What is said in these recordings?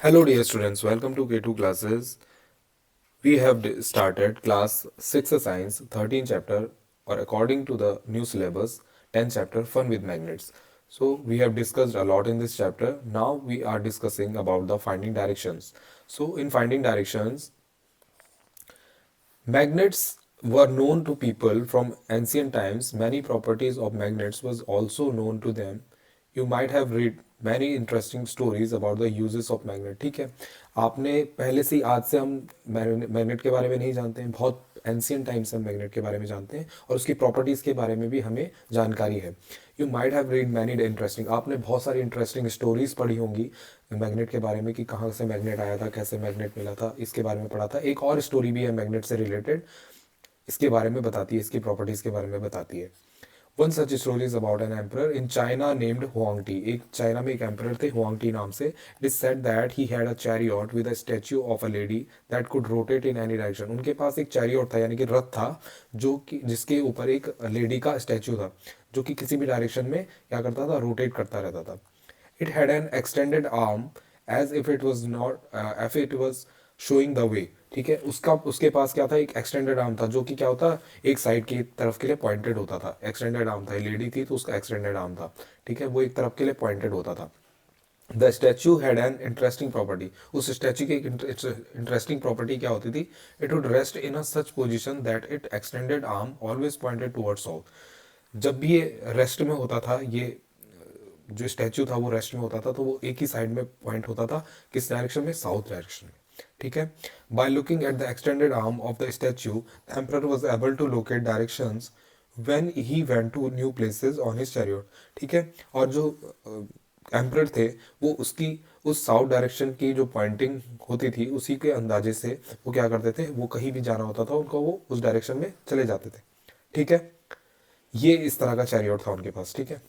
Hello, dear students. Welcome to K2 classes. We have started class 6 science 13 chapter, or according to the new syllabus, 10 chapter fun with magnets. So we have discussed a lot in this chapter. Now we are discussing about the finding directions. So in finding directions, magnets were known to people from ancient times. Many properties of magnets was also known to them. You might have read many interesting stories about the uses of magnet. ठीक है, आपने पहले से ही, आज से हम magnet के बारे में नहीं जानते हैं, बहुत एंशियंट टाइम से हम मैग्नेट के बारे में जानते हैं और उसकी प्रॉपर्टीज़ के बारे में भी हमें जानकारी है. You might have read many interesting, आपने बहुत सारी इंटरेस्टिंग स्टोरीज पढ़ी होंगी मैग्नेट के बारे में कि कहाँ से मैग्नेट आया था, कैसे मैग्नेट मिला था, इसके बारे में पढ़ा था. एक और स्टोरी भी है मैग्नेट से रिलेटेड, इसके बारे में बताती है, इसकी प्रॉपर्टीज़ के बारे में बताती है. One such story is about an emperor in China named Huangti. एक चाइना में एक एम्पर थे हुआंगटी नाम से. It is said that he had a chariot with a statue of a lady that could rotate in any direction. उनके पास एक chariot था, यानी कि रथ था, जो कि जिसके ऊपर एक लेडी का स्टैच्यू था, जो कि किसी भी डायरेक्शन में क्या करता था, रोटेट करता रहता था. It had an extended arm as if it was not if it was showing the way. ठीक है, उसका उसके पास क्या था, एक एक्सटेंडेड आर्म था, जो कि क्या होता, एक साइड की तरफ के लिए पॉइंटेड होता था. एक्सटेंडेड आर्म था, लेडी थी तो उसका एक्सटेंडेड आर्म था. ठीक है, वो एक तरफ के लिए पॉइंटेड होता था. The statue had an interesting property. उस स्टैचू की एक इंटरेस्टिंग प्रॉपर्टी क्या होती थी, it would rest in a such position that it extended arm always pointed toward south. जब भी ये रेस्ट में होता था, ये जो स्टैचू था वो रेस्ट में होता था, तो वो एक ही साइड में पॉइंट होता था, किस डायरेक्शन में, साउथ डायरेक्शन में. ठीक है, by looking at the extended arm of the statue the emperor was able to locate directions when he went to new places on his chariot. ठीक है, और जो एम्परर थे वो उसकी उस साउथ डायरेक्शन की जो पॉइंटिंग होती थी उसी के अंदाजे से वो क्या करते थे, वो कहीं भी जाना होता था उनको, वो उस डायरेक्शन में चले जाते थे. ठीक है, ये इस तरह का चैरियट था उनके पास. ठीक है,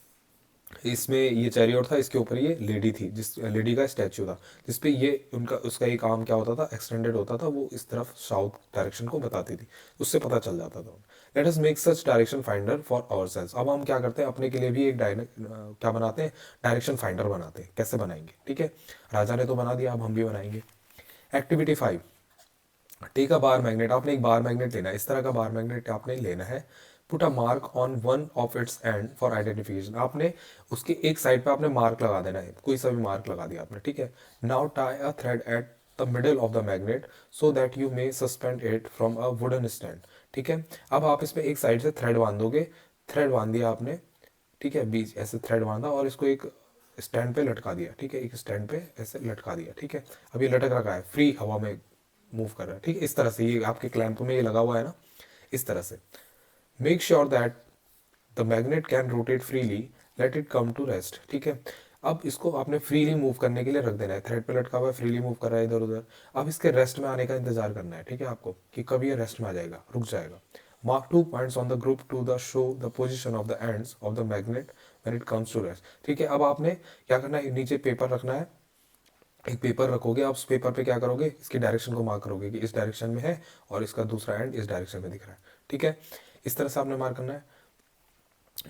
इसमें ये चैरियट था, इसके ऊपर ये लेडी थी, जिस लेडी का स्टैचू था, जिसपे ये उनका उसका एक आर्म क्या होता था, एक्सटेंडेड होता था, वो इस तरफ साउथ डायरेक्शन को बताती थी, उससे पता चल जाता था. Let us make such direction finder for ourselves. अब हम क्या करते हैं, अपने के लिए भी एक क्या बनाते हैं, डायरेक्शन फाइंडर बनाते हैं. कैसे बनाएंगे, ठीक है, राजा ने तो बना दिया, अब हम भी बनाएंगे. Activity 5, take a bar magnet. आपने एक बार मैग्नेट लेना है, इस तरह का बार मैग्नेट आपने लेना है. Put a mark on one of it's and for identification. आपने उसके एक साइड पे आपने मार्क लगा देना है, कोई सा भी मार्क लगा दिया आपने. ठीक है, now tie a thread at the middle of the magnet so that you may suspend it from a wooden stand. ठीक है, अब आप इसमें एक साइड से थ्रेड बांध दोगे. थ्रेड बांध दिया आपने, ठीक है, बीच ऐसे थ्रेड बांधा और इसको एक स्टैंड पे लटका दिया. ठीक है, एक स्टैंड पे ऐसे लटका दिया. ठीक है, अब ये लटक रखा है, फ्री हवा में मूव कर रहा है. ठीक है, इस तरह से ये आपके क्लैंप में ये लगा हुआ है ना, इस तरह से. Make sure that the magnet can rotate freely, let it come to rest. ठीक है, अब इसको आपने फ्रीली मूव करने के लिए रख देना है. थ्रेड पे लटका हुआ है, फ्रीली मूव कर रहा है इधर उधर. अब इसके रेस्ट में आने का इंतजार करना है. ठीक है, आपको कि कब ये रेस्ट में आ जाएगा, रुक जाएगा. Mark 2 points on the group to the show the position of the ends of the magnet when it comes to rest. ठीक है, अब आपने क्या करना है, नीचे पेपर रखना है, एक पेपर रखोगे, आप उस पेपर पे क्या करोगे, इसकी डायरेक्शन को मार्क करोगे कि इस डायरेक्शन में है और इसका दूसरा एंड इस डायरेक्शन में दिख रहा है. ठीक है, इस तरह से आपने मार्क करना है.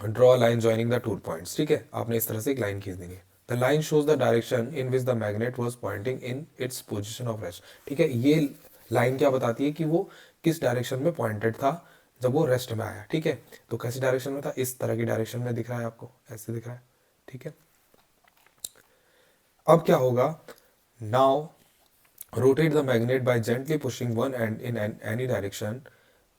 Draw line joining the 2 points. ठीक है, आपने इस तरह से एक लाइन खींच देंगे. The line shows the direction in which the magnet was pointing in its position of rest. ठीक है, ये लाइन क्या बताती है कि वो किस डायरेक्शन में पॉइंटेड था जब वो रेस्ट में आया. ठीक है, तो कैसी डायरेक्शन में था, इस तरह की डायरेक्शन में दिख रहा है आपको, ऐसे दिख रहा है. ठीक है, अब क्या होगा, now rotate the magnet by gently pushing one end in any direction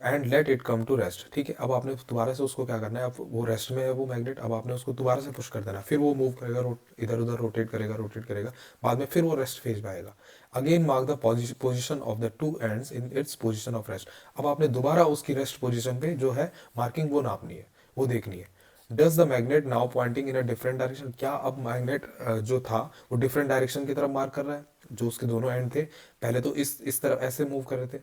and let it come to rest. ठीक है, अब आपने दोबारा से उसको क्या करना है, अब वो रेस्ट में है वो मैग्नेट, अब आपने उसको दोबारा से पुश कर देना, फिर वो मूव करेगा, इधर उधर रोटेट करेगा, बाद में फिर वो रेस्ट फेज में आएगा. Again mark the position of the two ends in its position of rest. अब आपने दोबारा उसकी रेस्ट पोजिशन पे जो है मार्किंग वो नापनी है, वो देखनी है. Does the magnet now pointing in a different direction. क्या अब मैग्नेट जो था वो डिफरेंट डायरेक्शन की तरफ मार्क कर रहा है, जो उसके दोनों एंड थे, पहले तो इस तरफ ऐसे मूव कर रहे थे.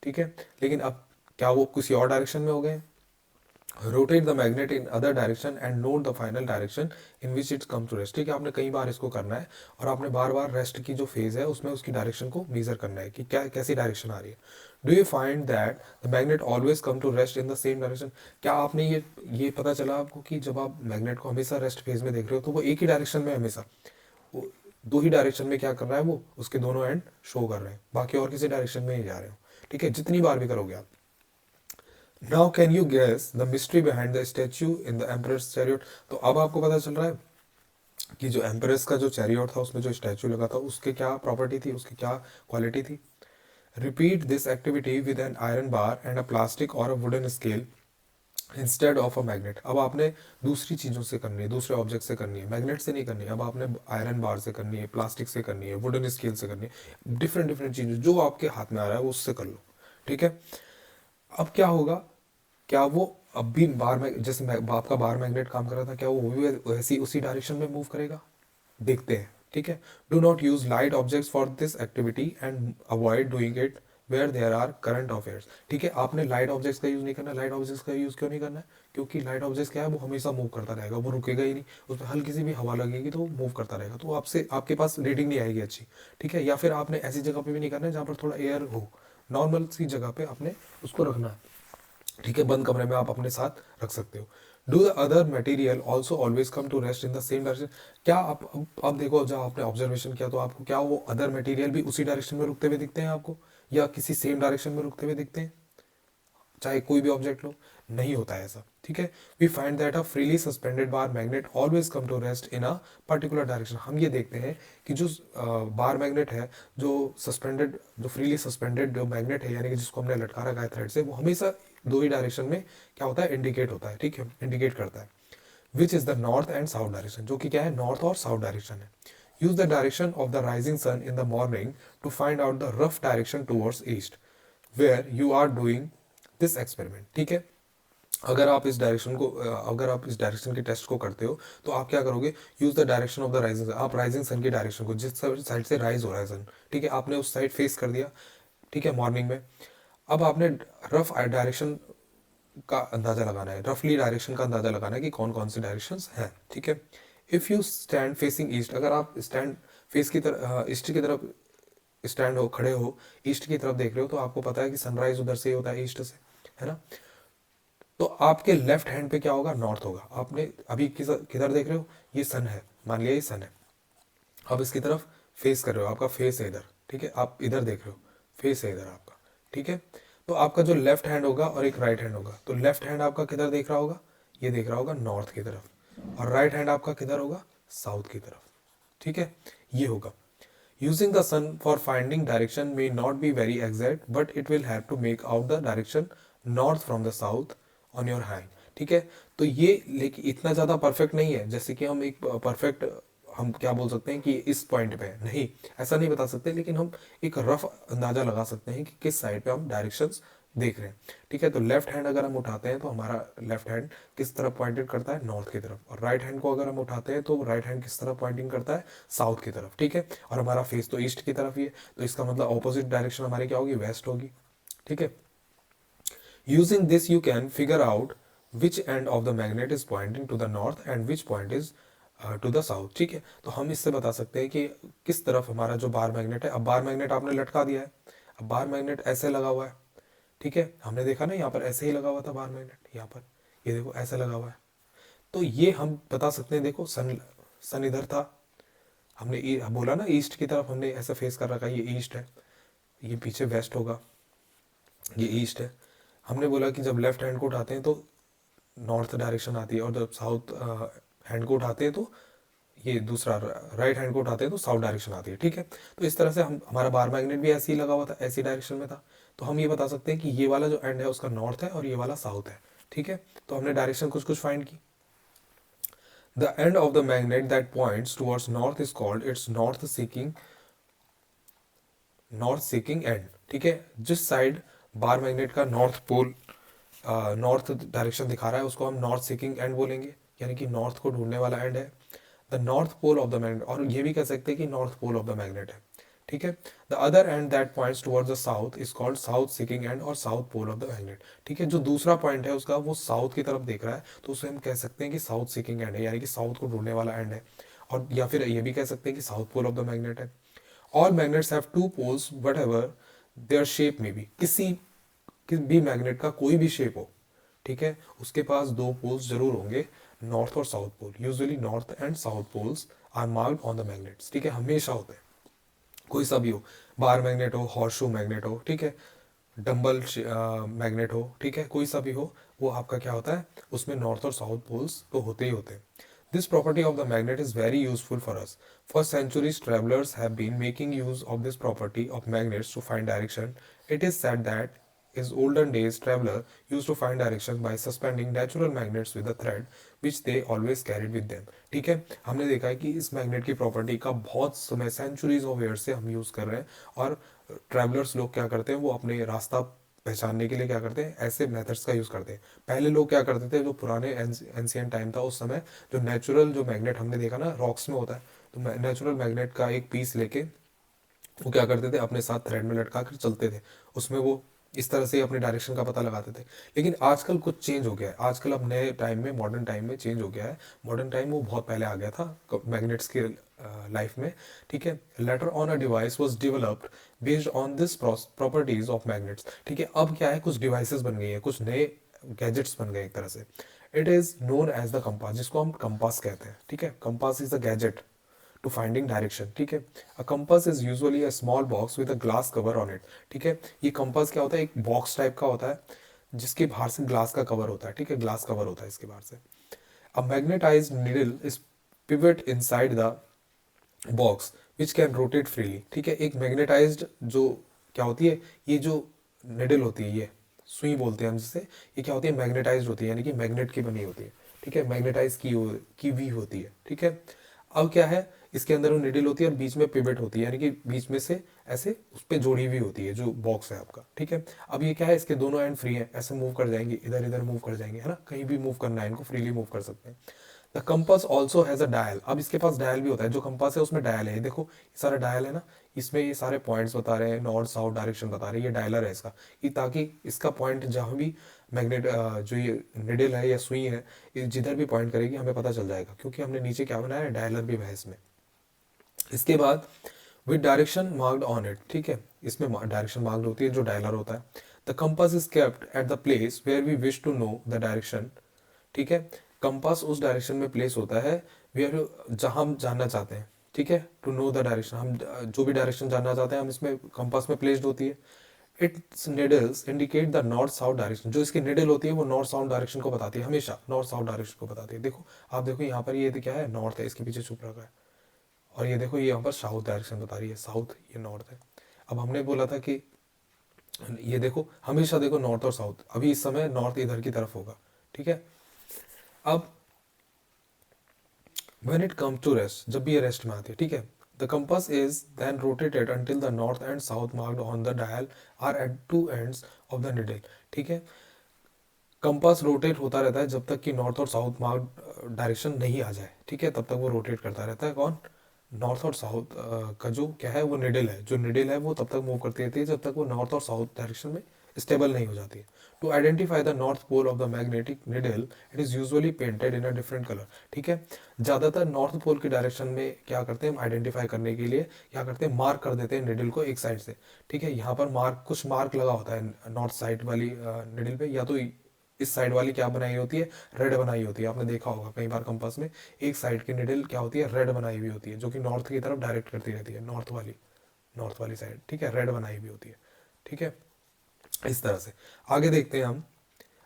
ठीक है, लेकिन अब क्या वो किसी और डायरेक्शन में हो गए. Rotate the magnet in other direction and note the final direction in which its come to rest. ठीक है, आपने कई बार इसको करना है और आपने बार बार रेस्ट की जो फेज है उसमें उसकी डायरेक्शन को मेजर करना है कि क्या कैसी डायरेक्शन आ रही है. Do you find that the magnet always come to rest in the same direction. क्या आपने ये पता चला आपको कि जब आप मैग्नेट को हमेशा रेस्ट फेज में देख रहे हो तो वो एक ही डायरेक्शन में हमेशा दो ही डायरेक्शन में क्या कर रहा है वो, उसके दोनों एंड शो कर रहे हैं, बाकी और किसी डायरेक्शन में नहीं जा रहे हो। ठीक है, जितनी बार भी करोगे आप। Now can you guess the mystery behind the statue in the emperor's chariot. तो अब आपको पता चल रहा है कि जो एम्परर्स का जो चैरियट था उसमें जो स्टैच्यू लगा था उसके क्या प्रॉपर्टी थी, उसकी क्या क्वालिटी थी। Repeat this activity with an iron bar and a plastic or a wooden scale instead of a magnet. अब आपने दूसरी चीज़ों से करनी है, दूसरे ऑब्जेक्ट से करनी है, मैग्नेट से नहीं करनी है। अब आपने आयरन बार से करनी है, प्लास्टिक से करनी है, वुडन स्केल से करनी है, डिफरेंट डिफरेंट चीज़ें जो आपके हाथ में आ रहा है वो उससे कर लो। ठीक है, अब क्या होगा, क्या वो अब भी बार में जैसे आपका बार मैग्नेट काम कर रहा था, क्या वो भी वैसी उसी डायरेक्शन में मूव करेगा? देखते हैं। ठीक है, do not use light objects for this activity and avoid doing it where there are current affairs. ठीक है, आपने लाइट ऑब्जेक्ट्स का यूज नहीं करना। लाइट ऑब्जेक्ट्स का यूज क्यों नहीं करना है? क्योंकि लाइट ऑब्जेक्ट्स क्या है, वो हमेशा मूव करता रहेगा, वो रुकेगा ही नहीं। उसमें हल्की सी भी हवा लगेगी तो वो मूव करता रहेगा, तो आपसे आपके पास रीडिंग नहीं आएगी अच्छी। ठीक है, या फिर आपने ऐसी जगह पे भी नहीं करना है जहाँ पर थोड़ा एयर हो, नॉर्मल सी जगह पे आपने उसको रखना है। ठीक है, बंद कमरे में आप अपने साथ रख सकते हो। Do the other material also always come to rest in the same direction. क्या आप अब देखो, जब आपने ऑब्जर्वेशन किया तो आपको क्या वो अदर मटेरियल भी उसी डायरेक्शन में रुकते हुए दिखते हैं आपको, या किसी सेम डायरेक्शन में रुकते हुए दिखते हैं? चाहे कोई भी ऑब्जेक्ट लो, नहीं होता है ऐसा। ठीक है, we find that a freely suspended bar magnet always come to rest in a particular direction. हम ये देखते हैं कि जो बार मैग्नेट है, जो सस्पेंडेड, जो फ्रीली सस्पेंडेड जो मैग्नेट है, यानी कि जिसको हमने लटका रखा है थ्रेड से, वो हमेशा दो ही डायरेक्शन में क्या होता है, इंडिकेट होता है। ठीक है, इंडिकेट करता है, which is the north and south direction, जो कि क्या है, नॉर्थ और साउथ डायरेक्शन है। Use the direction of the rising sun in the morning to find out the rough direction towards east where you are doing this experiment. ठीक है, अगर आप इस डायरेक्शन को अगर आप इस डायरेक्शन के टेस्ट को करते हो तो आप क्या करोगे, use the direction of the rising sun. आप राइजिंग सन की डायरेक्शन को, जिस साइड से राइज हो रहा है सन, ठीक है, आपने उस साइड फेस कर दिया। ठीक है, मॉर्निंग में। अब आपने रफ डायरेक्शन का अंदाजा लगाना है, रफली डायरेक्शन का अंदाजा लगाना है कि कौन कौन सी डायरेक्शंस हैं। ठीक है, if you stand facing east, अगर आप स्टैंड फेस की तरफ, ईस्ट की तरफ स्टैंड हो, खड़े हो, ईस्ट की तरफ देख रहे हो, तो आपको पता है कि सनराइज उधर से ही होता है, ईस्ट से, है ना। तो आपके लेफ्ट हैंड पे क्या होगा, नॉर्थ होगा। आपने अभी किधर देख रहे हो, ये सन है, मान लिया ये सन है। आप इसकी तरफ फेस कर रहे हो, आपका फेस है इधर। ठीक है, आप इधर देख रहे हो, फेस है इधर आपका। ठीक है, तो आपका जो लेफ्ट हैंड होगा और एक राइट हैंड होगा, तो लेफ्ट हैंड आपका किधर देख रहा होगा, ये देख रहा होगा नॉर्थ की तरफ, और राइट हैंड आपका किधर होगा, साउथ की तरफ। ठीक है, ये होगा। Using the sun for finding direction may not be very exact, but it will have to make out the direction north from the south on your hand. ठीक है, तो ये लेकिन इतना ज़्यादा परफेक्ट नहीं है जैसे कि हम एक परफेक्ट, हम क्या बोल सकते हैं कि इस पॉइंट पे है, नहीं, ऐसा नहीं बता सकते, लेकिन हम एक रफ अंदाजा लगा सकते हैं कि किस साइड पे हम डायरेक्शंस देख रहे हैं। ठीक है, तो लेफ्ट हैंड अगर हम उठाते हैं तो हमारा लेफ्ट हैंड किस तरफ पॉइंटेड करता है, नॉर्थ की तरफ, और राइट हैंड को अगर हम उठाते हैं तो राइट हैंड किस तरफ पॉइंटिंग करता है, साउथ की तरफ। ठीक है, और हमारा फेस तो ईस्ट की तरफ ही है, तो इसका मतलब ऑपोजिट डायरेक्शन हमारी क्या होगी, वेस्ट होगी। ठीक है, using this you can figure out which end of the magnet is pointing to the north and which point is to the south. ठीक है, तो हम इससे बता सकते हैं कि किस तरफ हमारा जो बार मैग्नेट है। अब बार मैग्नेट आपने लटका दिया है, अब बार मैग्नेट ऐसे लगा हुआ है। ठीक है, हमने देखा ना यहाँ पर ऐसे ही लगा हुआ था बार मैग्नेट, यहाँ पर ये देखो ऐसे लगा हुआ है। तो ये हम बता सकते हैं, देखो सन, सन इधर था, हमने बोला ना ईस्ट की तरफ हमने ऐसा फेस कर रखा है, ये ईस्ट है, ये पीछे वेस्ट होगा, ये ईस्ट है। हमने बोला कि जब लेफ्ट हैंड को उठाते हैं तो नॉर्थ डायरेक्शन आती है, और जब साउथ हैंड को उठाते हैं तो ये दूसरा राइट हैंड को उठाते हैं तो साउथ डायरेक्शन आती है। ठीक है, तो इस तरह से हम, हमारा बार मैग्नेट भी ऐसे ही लगा हुआ था, ऐसी डायरेक्शन में था, तो हम ये बता सकते हैं कि ये वाला जो एंड है उसका नॉर्थ है और ये वाला साउथ है। ठीक है, तो हमने डायरेक्शन कुछ कुछ फाइंड की। The end of the magnet that points towards north is called its north seeking and. ठीक है, जिस साइड बार मैग्नेट का नॉर्थ पोल, नॉर्थ डायरेक्शन दिखा रहा है, उसको हम नॉर्थ सीकिंग एंड बोलेंगे, यानी कि नॉर्थ को ढूंढने वाला एंड है, the north pole of the magnet, और ये भी कह सकते हैं कि north pole of the magnet है। ठीक है, the other end that points towards the south is called south seeking end or south pole of the magnet. ठीक है, जो दूसरा पॉइंट है उसका वो साउथ की तरफ देख रहा है, तो उसे हम कह सकते हैं कि साउथ सीकिंग एंड है, यानी कि साउथ को ढूंढने वाला एंड है, और या फिर ये भी कह सकते हैं कि south pole of the magnet है। All magnets have two poles whatever their shape में भी, किसी भी मैग्नेट का कोई भी शेप हो, ठीक है, उसके पास दो पोल्स जरूर होंगे, नॉर्थ और south pole. Usually north and south poles are marked on the magnets, ठीक है, हमेशा होते हैं, कोई सा भी हो, बार मैग्नेट हो, हॉर्स शू मैग्नेट हो, ठीक है, डंबल मैग्नेट हो, ठीक है, कोई सा भी हो, वो आपका क्या होता है, उसमें नॉर्थ और साउथ पोल्स तो होते ही होते हैं. This property of the magnet is very useful for us. For centuries travellers have been making use of this property of magnets to find direction. It is said that in olden days, traveler used to find directions by suspending natural magnets with a thread, which they always carried with them. ठीक है, हमने देखा है कि इस magnet की property का बहुत समय, सेंचुरीज ऑफ ईयर से हम यूज कर रहे हैं. और ट्रैवलर्स लोग क्या करते हैं, वो अपने रास्ता पहचानने के लिए क्या करते हैं, ऐसे मेथड्स का यूज करते हैं. पहले लोग क्या करते थे, जो पुराने एंशियंट टाइम था उस समय, जो नेचुरल जो मैग्नेट हमने देखा ना रॉक्स में होता है, तो नेचुरल मैग्नेट का एक पीस लेके वो क्या करते थे, अपने साथ थ्रेड में लटका कर चलते थे, उसमें वो इस तरह से अपने डायरेक्शन का पता लगाते थे. लेकिन आजकल कुछ चेंज हो गया है, आजकल अब नए टाइम में, मॉडर्न टाइम में चेंज हो गया है. मॉडर्न टाइम वो बहुत पहले आ गया था मैग्नेट्स के लाइफ में, ठीक है. Later on a device was developed based on this properties of magnets, ठीक है. अब क्या है, कुछ डिवाइसेस बन गई है, कुछ नए गैजेट्स बन गए एक तरह से. It is known as the compass, जिसको हम कंपास कहते हैं, ठीक है. Compass is a gadget to finding direction, ठीक है. A compass is usually a small box with a glass cover on it, ठीक है. ये कंपास क्या होता है, एक बॉक्स टाइप का होता है जिसके बाहर से ग्लास का कवर होता है, ठीक है, ग्लास कवर होता है इसके बाहर से. A magnetized needle is pivot inside the box which can rotate freely, ठीक है. एक मैग्नेटाइज्ड जो क्या होती है, ये जो निडल होती है, ये सुई बोलते हैं हम जिसे, ये क्या होती है, मैग्नेटाइज्ड होती है, यानी कि मैग्नेट की बनी होती है, ठीक है, मैग्नेटाइज की हुई होती है, ठीक है. अब क्या है, इसके अंदर वो निडल होती है और बीच में पिवट होती है, यानी कि बीच में से ऐसे उस पर जोड़ी हुई होती है जो बॉक्स है आपका, ठीक है. अब ये क्या है, इसके दोनों एंड फ्री है, ऐसे मूव कर जाएंगे, इधर इधर मूव कर जाएंगे, है ना, कहीं भी मूव करना है इनको, फ्रीली मूव कर सकते हैं. The compass also has a dial, अब इसके पास डायल भी होता है, जो कंपास है उसमें डायल है, ये देखो ये सारा डायल है ना, इसमें ये सारे पॉइंट्स बता रहे हैं, नॉर्थ साउथ डायरेक्शन बता रहे हैं, ये डायलर है इसका, ये ताकि इसका पॉइंट जहाँ भी मैग्नेट जो ये निडल है या सुई है, ये जिधर भी पॉइंट करेगी हमें पता चल जाएगा, क्योंकि हमने नीचे क्या बनाया है, डायलर भी है इसमें. इसके बाद with direction marked on it, ठीक है, इसमें डायरेक्शन मार्क्ड होती है जो डायलर होता है. The compass is kept at the place where we wish to know the direction, ठीक है. कंपास उस डायरेक्शन में प्लेस होता है वेयर, जहां हम जानना चाहते हैं, ठीक है, टू नो द डायरेक्शन, हम जो भी डायरेक्शन जानना चाहते हैं हम इसमें कंपास में प्लेस्ड होती है. It's needles indicate the north south direction, जो इसकी निडल होती है वो नॉर्थ साउथ डायरेक्शन को बताती है, हमेशा नॉर्थ साउथ डायरेक्शन को बताती है. देखो आप देखो यहाँ पर, ये क्या है, नॉर्थ है, इसके पीछे छुप रखा है, और ये देखो ये यहाँ पर साउथ डायरेक्शन बता रही है, साउथ, ये नॉर्थ है. अब हमने बोला था कि ये देखो हमेशा देखो नॉर्थ और साउथ, अभी इस समय नॉर्थ इधर की तरफ होगा, ठीक है. अब when it comes to rest, जब भी ये रेस्ट में आती है, ठीक है, the compass is then rotated until the north and south marked on the dial are at two ends of the needle, ठीक है. कंपास रोटेट होता रहता है जब तक कि नॉर्थ और साउथ मार्क डायरेक्शन नहीं आ जाए, ठीक है, तब तक वो रोटेट करता रहता है. कौन, नॉर्थ और साउथ का जो क्या है, वो निडल है, जो निडल है वो तब तक मूव करती रहती है जब तक वो नॉर्थ और साउथ डायरेक्शन में स्टेबल नहीं हो जाती है. To identify the north pole of the magnetic needle, it is usually painted in a different colour, ठीक है. ज़्यादातर नॉर्थ पोल की डायरेक्शन में क्या करते हैं, आइडेंटिफाई करने के लिए क्या करते हैं, मार्क कर देते हैं निडल को एक साइड से, ठीक है. यहाँ पर मार्क, कुछ मार्क लगा होता है नॉर्थ साइड वाली निडल पे, या तो इस साइड वाली क्या बनाई होती है, रेड बनाई होती है, आपने देखा होगा कई बार कंपास में एक साइड की निडल क्या होती है, रेड बनाई हुई होती है, जो कि नॉर्थ की तरफ डायरेक्ट करती रहती है, नॉर्थ वाली साइड, ठीक है, रेड बनाई हुई होती है, ठीक है. इस तरह से आगे देखते हैं हम.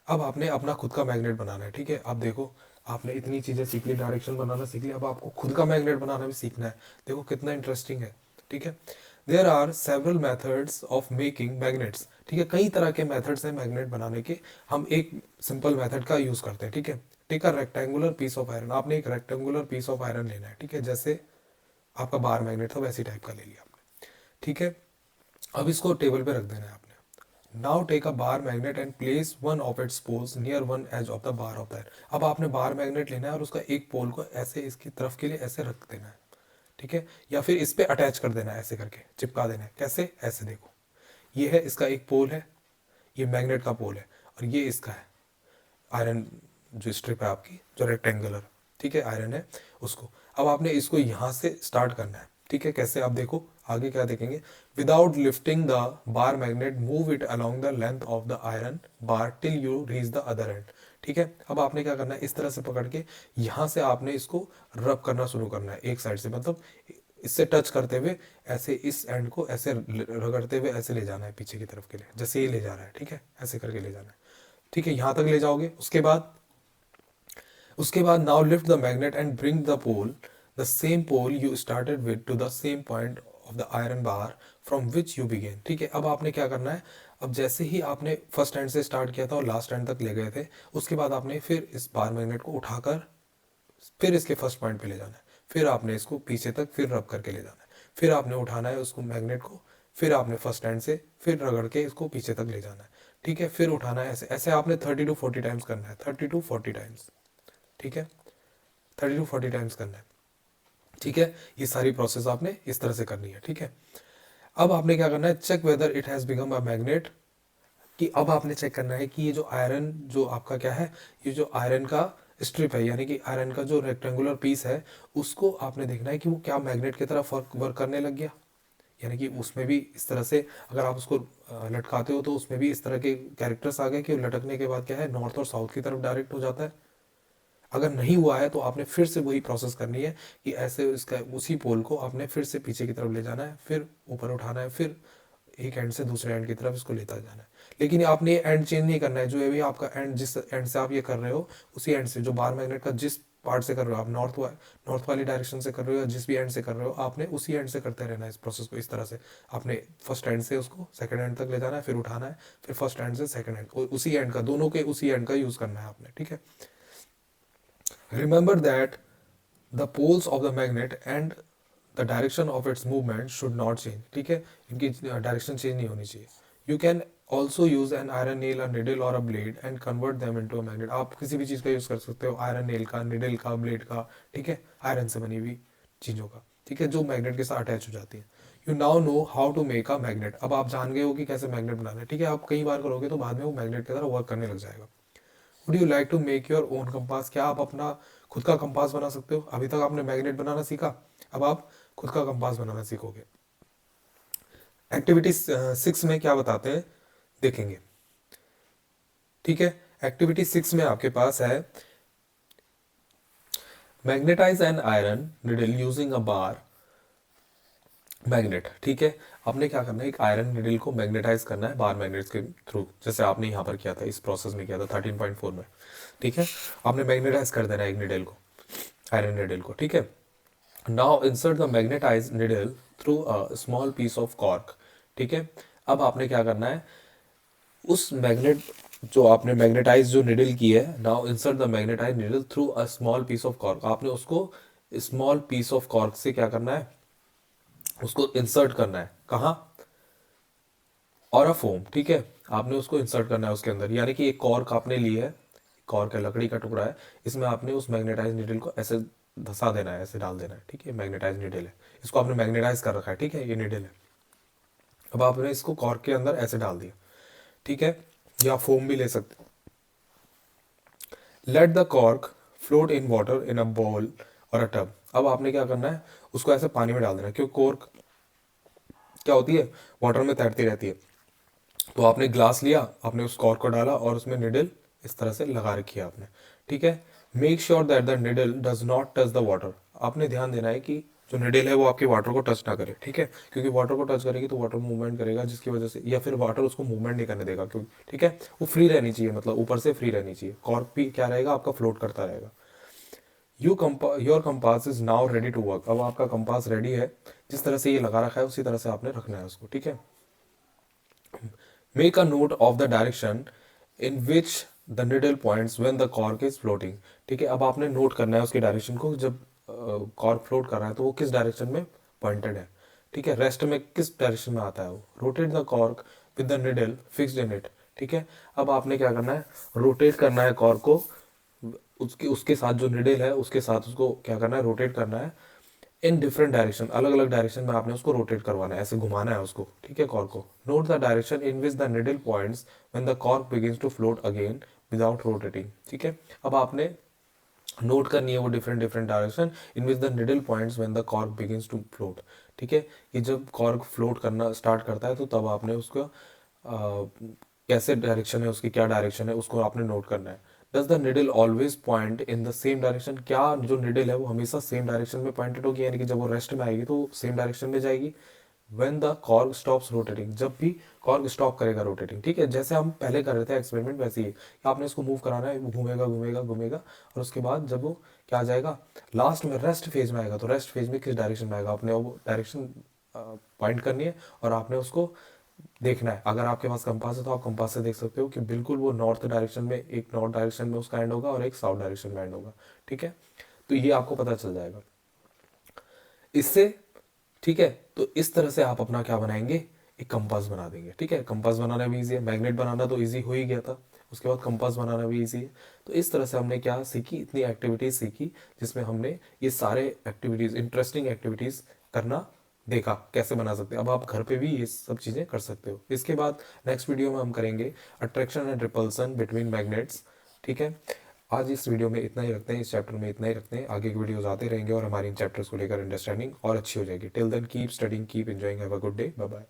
अब आपने अपना खुद का मैग्नेट बनाना है, ठीक है. अब देखो आपने इतनी चीजें सीख ली, डायरेक्शन बनाना सीख ली, अब आपको खुद का मैग्नेट बनाना भी सीखना है. देखो कितना इंटरेस्टिंग है, ठीक है. There are several methods of making magnets, ठीक है, कई तरह के मेथड्स हैं मैग्नेट बनाने के. हम एक सिंपल मेथड का यूज करते हैं, ठीक है. Take a rectangular piece of iron, आपने एक रेक्टेंगुलर पीस ऑफ आयरन लेना है, ठीक है, जैसे आपका बार मैग्नेट था वैसी टाइप का ले लिया आपने, ठीक है. अब इसको टेबल पे रख देना है आपने. Now take a bar magnet and place one of its poles near one edge of the bar of that. अब आपने बार मैग्नेट लेना है और उसका एक पोल को ऐसे इसकी तरफ के लिए ऐसे रख देना है, ठीक है, या फिर इस पे अटैच कर देना है, ऐसे करके चिपका देना है. कैसे, ऐसे देखो, ये है इसका एक पोल है, ये मैग्नेट का पोल है, और ये इसका है आयरन जो स्ट्रिप है आपकी, जो रेक्टेंगुलर, ठीक है, आयरन है उसको. अब आपने इसको यहाँ से स्टार्ट करना है, ठीक है. कैसे, आप देखो आगे क्या देखेंगे. Without lifting the bar magnet move it along the length of the iron bar till you reach the other and, ठीक है। अब आपने क्या करना है, इस तरह से पकड़ के यहाँ से आपने इसको रब करना शुरू करना है एक साइड से, मतलब इससे टच करते हुए ऐसे इस एंड को ऐसे रगड़ते हुए ऐसे ले जाना है पीछे की तरफ के लिए, जैसे ये ले जा रहा है, ठीक है, ऐसे करके ले जाना है, ठीक है, यहाँ तक ले जाओगे। उसके बाद now lift the magnet and bring the same pole you started with to the same point of the iron bar from which you began, ठीक है। अब आपने क्या करना है, अब जैसे ही आपने फर्स्ट एंड से स्टार्ट किया था और लास्ट एंड तक ले गए थे, उसके बाद आपने फिर इस बार मैग्नेट को उठाकर फिर इसके फर्स्ट पॉइंट पे ले जाना है, फिर आपने इसको पीछे तक फिर रब करके ले जाना है, फिर आपने उठाना है उसको मैग्नेट को, फिर आपने फर्स्ट एंड से फिर रगड़ के इसको पीछे तक ले जाना है, ठीक है, फिर उठाना है, ऐसे ऐसे आपने 30 to 40 टाइम्स करना है, 30 to 40 टाइम्स, ठीक है, 30 to 40 टाइम्स करना है, ठीक है। ये सारी प्रोसेस आपने इस तरह से करनी है, ठीक है। अब आपने क्या करना है, check whether it has become a magnet, कि अब आपने चेक करना है कि ये जो आयरन जो आपका क्या है, ये जो आयरन का स्ट्रिप है, यानी कि आयरन का जो रेक्टेंगुलर पीस है, उसको आपने देखना है कि वो क्या मैग्नेट की तरफ वर्क करने लग गया, यानी कि उसमें भी इस तरह से अगर आप उसको लटकाते हो तो उसमें भी इस तरह के कैरेक्टर्स आ गए कि लटकने के बाद क्या है, नॉर्थ और साउथ की तरफ डायरेक्ट हो जाता है। अगर नहीं हुआ है तो आपने फिर से वही प्रोसेस करनी है कि ऐसे इसका उसी पोल को आपने फिर से पीछे की तरफ ले जाना है, फिर ऊपर उठाना है, फिर एक एंड से दूसरे एंड की तरफ इसको लेता जाना है। लेकिन आपने ये एंड चेंज नहीं करना है, जो है भी आपका एंड जिस एंड से आप ये कर रहे हो उसी एंड से, जो बार मैग्नेट का जिस पार्ट से कर रहे हो आप, नॉर्थ वाली डायरेक्शन से कर रहे हो या जिस भी एंड से कर रहे हो, आपने उसी एंड से करते रहना है इस प्रोसेस को। इस तरह से आपने फर्स्ट एंड से उसको सेकंड एंड तक ले जाना है, फिर उठाना है, फिर फर्स्ट एंड से सेकंड एंड, उसी एंड का, दोनों के उसी एंड का यूज करना है आपने, ठीक है। Remember that the poles of the magnet and the direction of its movement should not change, ठीक है, इनकी डायरेक्शन चेंज नहीं होनी चाहिए। You can also use an iron nail, a needle or a blade and convert them into a magnet. आप किसी भी चीज़ का यूज़ कर सकते हो, आयरन नेल का, निडल का, ब्लेड का, ठीक है, आयरन से बनी हुई चीज़ों का, ठीक है, जो मैग्नेट के साथ अटैच हो जाती है। You now know how to make a magnet. अब आप जान गए हो कि कैसे मैग्नेट बनाना है, ठीक है। आप कई बार करोगे तो बाद में वो मैग्नेट की तरह वर्क करने लग जाएगा। Would you like to make your own compass. क्या आप अपना खुद का कंपास बना सकते हो? अभी तक आपने मैग्नेट बनाना सीखा, अब आप खुद का कंपास बनाना सीखोगे। एक्टिविटी 6 में क्या बताते हैं देखेंगे, ठीक है। एक्टिविटी 6 में आपके पास है magnetize an iron needle using a bar magnet, ठीक है। आपने क्या करना है, एक आयरन निडल को मैग्नेटाइज करना है बार मैग्नेट्स के थ्रू, जैसे आपने यहाँ पर किया था, इस प्रोसेस में किया था 13.4 में, ठीक है। आपने मैग्नेटाइज कर देना है एक निडल को, आयरन निडल को, ठीक है। Now insert the magnetize needle through a small piece of cork, ठीक है। अब आपने क्या करना है, उस मैग्नेट जो आपने मैग्नेटाइज जो निडल की है, now insert the magnetize needle through a small piece of cork. आपने उसको स्मॉल पीस ऑफ कॉर्क से क्या करना है, उसको इंसर्ट करना है, कहाँ, और अ फोम, ठीक है। आपने उसको इंसर्ट करना है उसके अंदर, यानी कि एक कॉर्क आपने ली है, कॉर्क है, लकड़ी का टुकड़ा है, इसमें आपने उस मैग्नेटाइज निडल को ऐसे धसा देना है, ऐसे डाल देना है, ठीक है। मैग्नेटाइज निडल है, इसको आपने मैग्नेटाइज कर रखा है, ठीक है, ये निडल है। अब आपने इसको कॉर्क के अंदर ऐसे डाल दिया, ठीक है, या फोम भी ले सकते। Let the cork float in water in a ball और अ टब। अब आपने क्या करना है, उसको ऐसे पानी में डाल देना है, क्योंकि कॉर्क क्या होती है, वाटर में तैरती रहती है। तो आपने ग्लास लिया, आपने उस कॉर्क को डाला और उसमें निडल इस तरह से लगा रखी है आपने, ठीक है। Make sure that the needle does not touch the water. आपने ध्यान देना है कि जो निडल है वो आपके वाटर को टच ना करे, ठीक है, क्योंकि वाटर को टच करेगी तो वाटर मूवमेंट करेगा, जिसकी वजह से, या फिर वाटर उसको मूवमेंट नहीं करने देगा, क्योंकि, ठीक है, वो फ्री रहनी चाहिए, मतलब ऊपर से फ्री रहनी चाहिए। कॉर्क भी क्या रहेगा आपका, फ्लोट करता रहेगा। Your compass is now ready to work. अब आपका कंपास रेडी है, जिस तरह से ये लगा रखा है उसी तरह से आपने रखना है उसको, ठीक है। Make a note of the direction in which the needle points when the cork is floating, ठीक है। अब आपने नोट करना है उसकी डायरेक्शन को, जब कॉर्क फ्लोट कर रहा है तो वो किस डायरेक्शन में पॉइंटेड है, ठीक है। रेस्ट में किस डायरेक्शन में आता है वो। Rotate the cork with the needle fixed in it, ठीक है। अब आपने क्या करना है, रोटेट करना है कॉर्क को, उसके उसके साथ जो निडल है उसके साथ उसको क्या करना है, रोटेट करना है इन डिफरेंट डायरेक्शन, अलग अलग डायरेक्शन में आपने उसको रोटेट करवाना है, ऐसे घुमाना है उसको, ठीक है, कॉर्क को। Note the direction in which the needle points when the cork begins to float again without rotating, ठीक है। अब आपने नोट करनी है वो different different direction in which the needle points when the cork begins to float, ठीक है। ये जब कॉर्क फ्लोट करना स्टार्ट करता है तो तब आपने उसको कैसे डायरेक्शन है उसकी, क्या डायरेक्शन है उसको आपने नोट करना है। Does the needle always point in the same direction, क्या जो निडल है वो हमेशा सेम डायरेक्शन में पॉइंटेड होगी, यानी कि जब वो रेस्ट में आएगी तो सेम डायरेक्शन में जाएगी। When the cork stops rotating, जब भी कॉर्क स्टॉप करेगा रोटेटिंग, ठीक है, जैसे हम पहले कर रहे थे एक्सपेरिमेंट वैसे ही आपने इसको मूव कराना है, वो घूमेगा घूमेगा घूमेगा, और उसके बाद जब वो क्या आ जाएगा लास्ट में रेस्ट फेज में आएगा, तो रेस्ट फेज में किस डायरेक्शन में आएगा, आपने वो डायरेक्शन पॉइंट करनी है और आपने उसको देखना है। अगर आपके पास कंपास है तो आप कंपास से देख सकते हो कि बिल्कुल वो नॉर्थ डायरेक्शन में, एक नॉर्थ डायरेक्शन में उसका एंड होगा और एक साउथ डायरेक्शन में एंड होगा, ठीक है। तो ये आपको पता चल जाएगा इससे, ठीक है। तो इस तरह से आप अपना क्या बनाएंगे, एक कंपास बना देंगे, ठीक है। कंपास बनाना भी इजी है, मैग्नेट बनाना तो इजी हो ही गया था, उसके बाद कंपास बनाना भी इजी है। तो इस तरह से हमने क्या सीखी, इतनी एक्टिविटीज सीखी जिसमें हमने ये सारे एक्टिविटीज, इंटरेस्टिंग एक्टिविटीज करना देखा कैसे बना सकते हैं। अब आप घर पे भी ये सब चीज़ें कर सकते हो। इसके बाद नेक्स्ट वीडियो में हम करेंगे attraction and repulsion between magnets, ठीक है। आज इस वीडियो में इतना ही रखते हैं, इस चैप्टर में इतना ही रखते हैं, आगे के वीडियोस आते रहेंगे और हमारी इन चैप्टर्स को लेकर अंडरस्टैंडिंग और अच्छी हो जाएगी। Till then keep studying, keep enjoying, have a good day, bye bye.